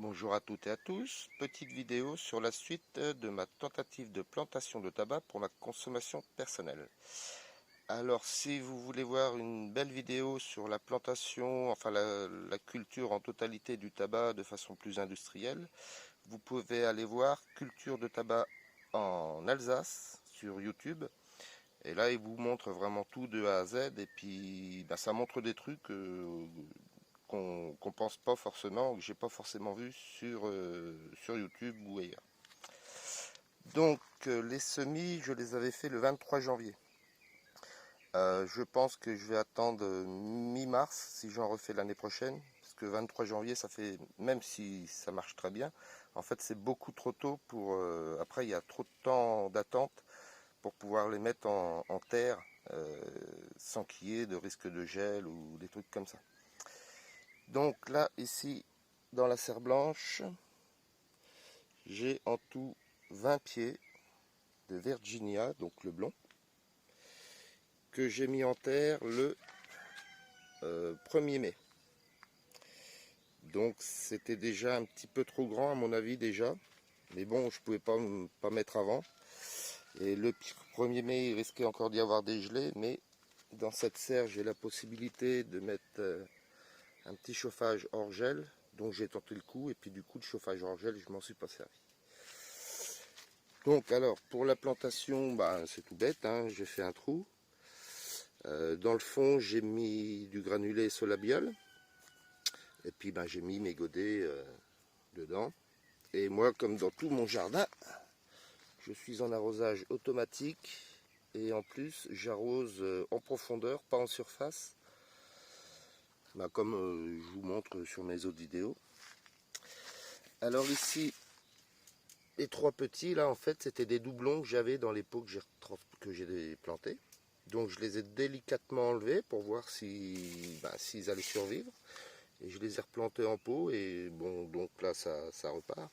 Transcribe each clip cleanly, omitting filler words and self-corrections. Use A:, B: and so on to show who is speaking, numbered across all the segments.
A: Bonjour à toutes et à tous, petite vidéo sur la suite de ma tentative de plantation de tabac pour ma consommation personnelle. Alors si vous voulez voir une belle vidéo sur la plantation, enfin la culture en totalité du tabac de façon plus industrielle, vous pouvez aller voir Culture de tabac en Alsace sur YouTube. Et là, il vous montre vraiment tout de A à Z. Et puis, ça montre des trucs qu'on pense pas forcément, que j'ai pas forcément vu sur YouTube ou ailleurs. Donc, les semis, je les avais fait le 23 janvier. Je pense que je vais attendre mi-mars si j'en refais l'année prochaine. Parce que 23 janvier, ça fait, même si ça marche très bien, en fait, c'est beaucoup trop tôt pour. Après, il y a trop de temps d'attente pour pouvoir les mettre en terre sans qu'il y ait de risque de gel ou des trucs comme ça. Donc là, ici, dans la serre blanche, j'ai en tout 20 pieds de Virginia, donc le blond, que j'ai mis en terre le 1er mai. Donc c'était déjà un petit peu trop grand à mon avis déjà, mais bon, je pouvais pas mettre avant. Et le 1er mai, il risquait encore d'y avoir des gelées, mais dans cette serre, j'ai la possibilité de mettre un petit chauffage hors gel, donc j'ai tenté le coup, et puis du coup, le chauffage hors gel, je m'en suis pas servi. Donc alors, pour la plantation, c'est tout bête, hein, j'ai fait un trou. Dans le fond, j'ai mis du granulé solabiol, et puis j'ai mis mes godets dedans. Et moi, comme dans tout mon jardin, je suis en arrosage automatique, et en plus, j'arrose en profondeur, pas en surface, comme je vous montre sur mes autres vidéos. Alors ici, les trois petits, là, en fait, c'était des doublons que j'avais dans les pots que j'ai plantés. Donc je les ai délicatement enlevés pour voir s'ils allaient survivre. Et je les ai replantés en pot et bon, donc là ça repart.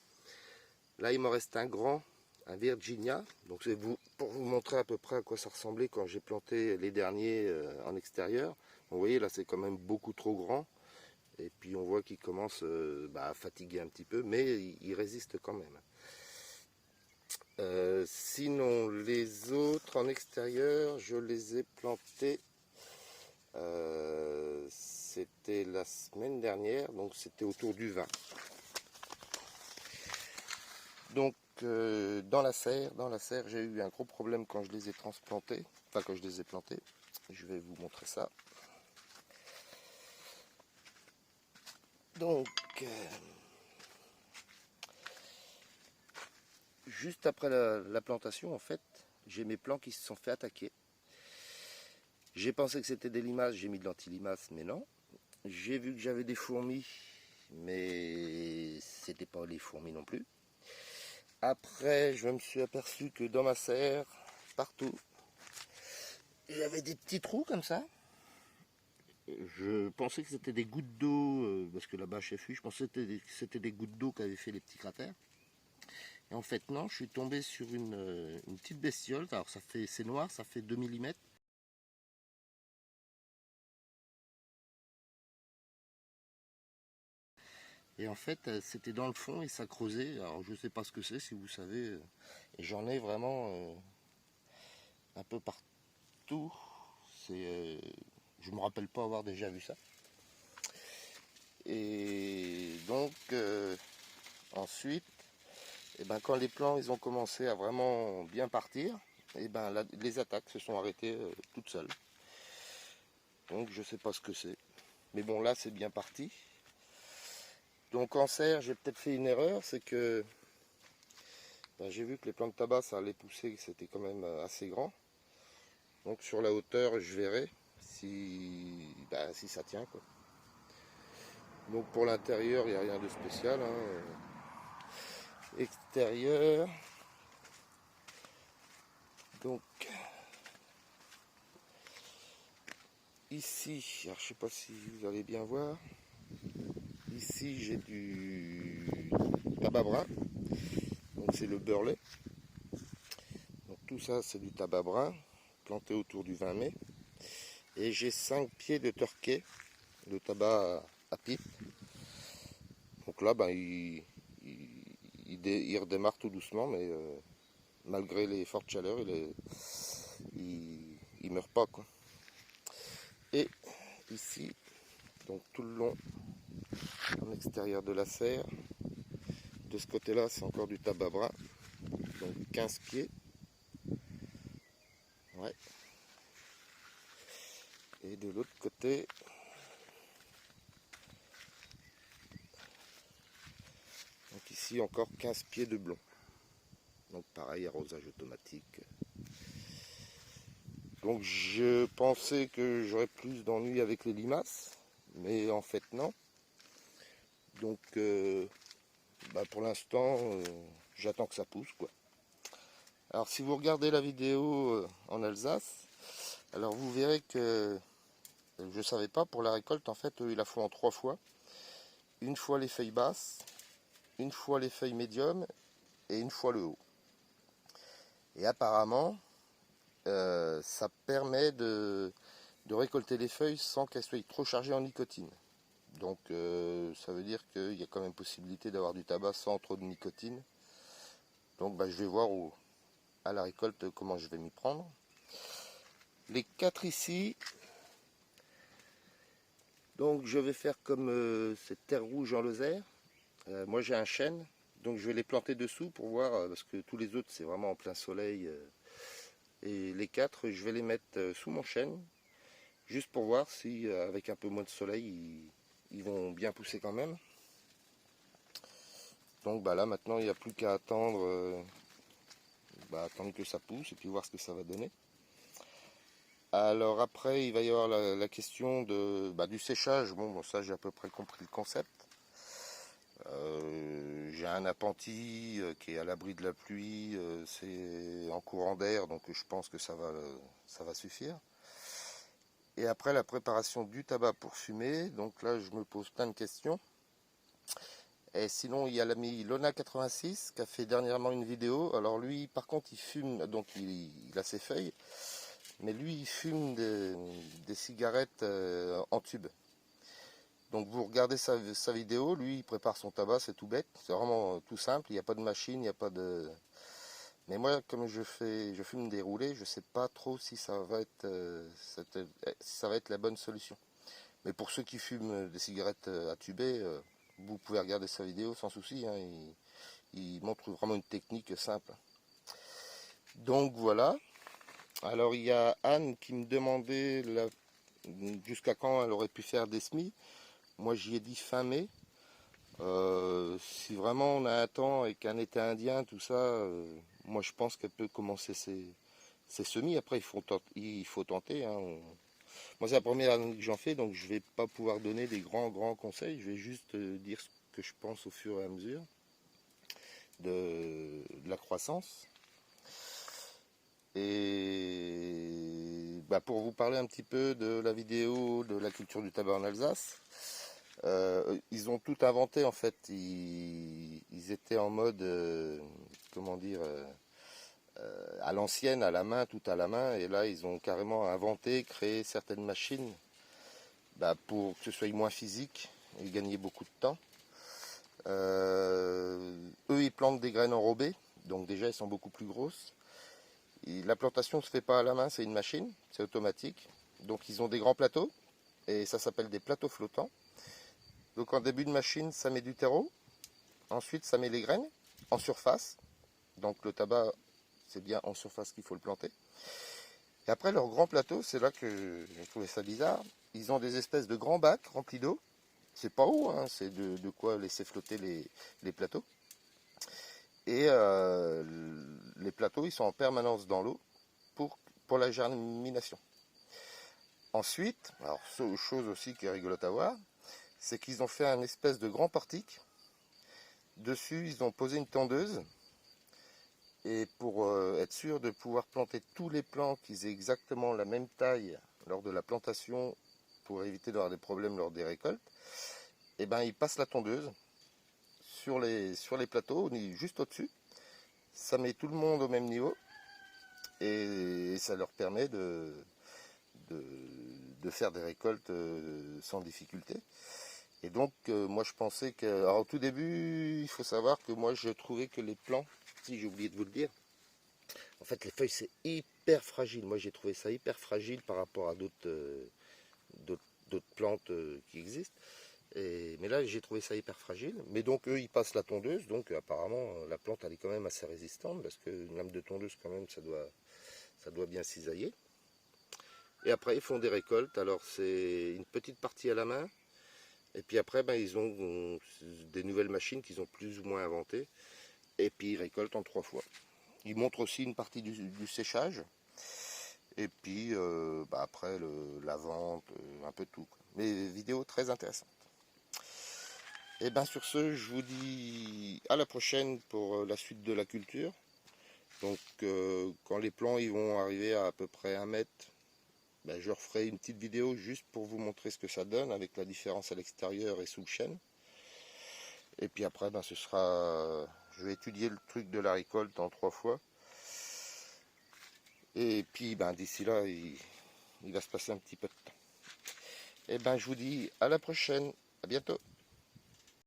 A: Là il m'en reste un grand, un Virginia. Donc c'est pour vous montrer à peu près à quoi ça ressemblait quand j'ai planté les derniers en extérieur. Vous voyez là c'est quand même beaucoup trop grand. Et puis on voit qu'il commence à fatiguer un petit peu, mais il résiste quand même. Sinon les autres en extérieur, je les ai plantés. C'était la semaine dernière, donc c'était autour du 20. Donc dans la serre, j'ai eu un gros problème quand je les ai transplantés, enfin quand je les ai plantés. Je vais vous montrer ça. Donc juste après la plantation, en fait, j'ai mes plants qui se sont fait attaquer. J'ai pensé que c'était des limaces, j'ai mis de l'anti-limace, mais non. J'ai vu que j'avais des fourmis, mais c'était pas les fourmis non plus. Après, je me suis aperçu que dans ma serre, partout, j'avais des petits trous comme ça. Je pensais que c'était des gouttes d'eau, parce que là-bas chez FU, je pensais que c'était des gouttes d'eau qui avaient fait les petits cratères. Et en fait, non, je suis tombé sur une petite bestiole. Alors, c'est noir, ça fait 2 mm. Et en fait, c'était dans le fond et ça creusait. Alors, je ne sais pas ce que c'est, si vous savez. Et j'en ai vraiment un peu partout. Je me rappelle pas avoir déjà vu ça. Et donc, ensuite, quand les plants ils ont commencé à vraiment bien partir, les attaques se sont arrêtées toutes seules. Donc, je sais pas ce que c'est. Mais bon, là, c'est bien parti. Donc, en serre, j'ai peut-être fait une erreur, c'est que j'ai vu que les plants de tabac, ça allait pousser, que c'était quand même assez grand. Donc, sur la hauteur, je verrai si ça tient, quoi. Donc pour l'intérieur, il n'y a rien de spécial. Extérieur. Donc ici, alors, je ne sais pas si vous allez bien voir. Ici j'ai du tabac brun. Donc c'est le beurlet. Donc tout ça c'est du tabac brun planté autour du 20 mai. Et j'ai 5 pieds de turquet, de tabac à pipe. Donc là, ben, il redémarre tout doucement, mais malgré les fortes chaleurs, il meurt pas, quoi. Et ici, donc tout le long, en extérieur de la serre, de ce côté-là, c'est encore du tabac brun, donc 15 pieds. Ouais. Et de l'autre côté, donc ici encore 15 pieds de blond. Donc pareil, arrosage automatique. Donc je pensais que j'aurais plus d'ennuis avec les limaces, mais en fait non. Donc pour l'instant, j'attends que ça pousse, quoi. Alors si vous regardez la vidéo en Alsace, alors vous verrez que je ne savais pas, pour la récolte, en fait, eux, ils la font en 3 fois. Une fois les feuilles basses, une fois les feuilles médium et une fois le haut. Et apparemment, ça permet de récolter les feuilles sans qu'elles soient trop chargées en nicotine. Donc ça veut dire qu'il y a quand même possibilité d'avoir du tabac sans trop de nicotine. Donc je vais voir à la récolte comment je vais m'y prendre. Les 4 ici, donc je vais faire comme cette terre rouge en Lozère. Moi j'ai un chêne, donc je vais les planter dessous pour voir, parce que tous les autres c'est vraiment en plein soleil. Et les 4, je vais les mettre sous mon chêne, juste pour voir si avec un peu moins de soleil, ils vont bien pousser quand même. Donc là maintenant il n'y a plus qu'à attendre, attendre que ça pousse et puis voir ce que ça va donner. Alors après il va y avoir la question du séchage. Bon ça j'ai à peu près compris le concept. J'ai un appentis qui est à l'abri de la pluie, c'est en courant d'air, donc je pense que ça va suffire. Et après la préparation du tabac pour fumer, donc là je me pose plein de questions. Et sinon il y a l'ami Lona86 qui a fait dernièrement une vidéo. Alors lui par contre il fume, donc il a ses feuilles, mais lui il fume des cigarettes en tube. Donc vous regardez sa vidéo, lui il prépare son tabac, c'est tout bête, c'est vraiment tout simple, il n'y a pas de machine, il n'y a pas de... Mais moi comme je fume des roulés, je ne sais pas trop si ça va être la bonne solution. Mais pour ceux qui fument des cigarettes à tuber, vous pouvez regarder sa vidéo sans souci, hein, il montre vraiment une technique simple. Donc voilà, alors il y a Anne qui me demandait jusqu'à quand elle aurait pu faire des semis. Moi j'y ai dit fin mai. Si vraiment on a un temps et qu'un été indien, tout ça, moi je pense qu'elle peut commencer ses semis. Après il faut tenter, hein. Moi c'est la première année que j'en fais, donc je ne vais pas pouvoir donner des grands conseils. Je vais juste dire ce que je pense au fur et à mesure de la croissance. Et pour vous parler un petit peu de la vidéo de la culture du tabac en Alsace, ils ont tout inventé en fait. Ils étaient en mode, comment dire, à l'ancienne, à la main, tout à la main. Et là, ils ont carrément inventé, créé certaines machines pour que ce soit moins physique et gagner beaucoup de temps. Eux, ils plantent des graines enrobées, donc déjà, elles sont beaucoup plus grosses. Et la plantation ne se fait pas à la main, c'est une machine, c'est automatique. Donc, ils ont des grands plateaux, et ça s'appelle des plateaux flottants. Donc en début de machine, ça met du terreau. Ensuite, ça met les graines en surface. Donc le tabac, c'est bien en surface qu'il faut le planter. Et après, leur grand plateau, c'est là que j'ai trouvé ça bizarre. Ils ont des espèces de grands bacs remplis d'eau. C'est pas haut, hein, c'est de quoi laisser flotter les plateaux. Et les plateaux, ils sont en permanence dans l'eau pour la germination. Ensuite, alors chose aussi qui est rigolote à voir, c'est qu'ils ont fait un espèce de grand portique. Dessus, ils ont posé une tondeuse. Et pour être sûr de pouvoir planter tous les plants qui aient exactement la même taille lors de la plantation, pour éviter d'avoir des problèmes lors des récoltes, et ils passent la tondeuse sur les plateaux, juste au-dessus. Ça met tout le monde au même niveau. Et ça leur permet de faire des récoltes sans difficulté. Et donc, moi je pensais que... Alors, au tout début, il faut savoir que moi je trouvais que les plants, si j'ai oublié de vous le dire, en fait les feuilles c'est hyper fragile. Moi j'ai trouvé ça hyper fragile par rapport à d'autres plantes qui existent. Mais là j'ai trouvé ça hyper fragile. Mais donc eux ils passent la tondeuse, donc apparemment la plante elle est quand même assez résistante, parce qu'une lame de tondeuse quand même ça doit bien cisailler. Et après ils font des récoltes, alors c'est une petite partie à la main. Et puis après, ben, ils ont des nouvelles machines qu'ils ont plus ou moins inventées. Et puis ils récoltent en 3 fois. Ils montrent aussi une partie du séchage. Et puis bah, après la vente, un peu tout, quoi. Mais vidéo très intéressante. Et bien sur ce, je vous dis à la prochaine pour la suite de la culture. Donc quand les plants ils vont arriver à peu près 1 mètre, ben, je referai une petite vidéo juste pour vous montrer ce que ça donne avec la différence à l'extérieur et sous le chêne. Et puis après, ben, je vais étudier le truc de la récolte en 3 fois. Et puis ben, d'ici là, il va se passer un petit peu de temps. Et ben je vous dis à la prochaine, à bientôt.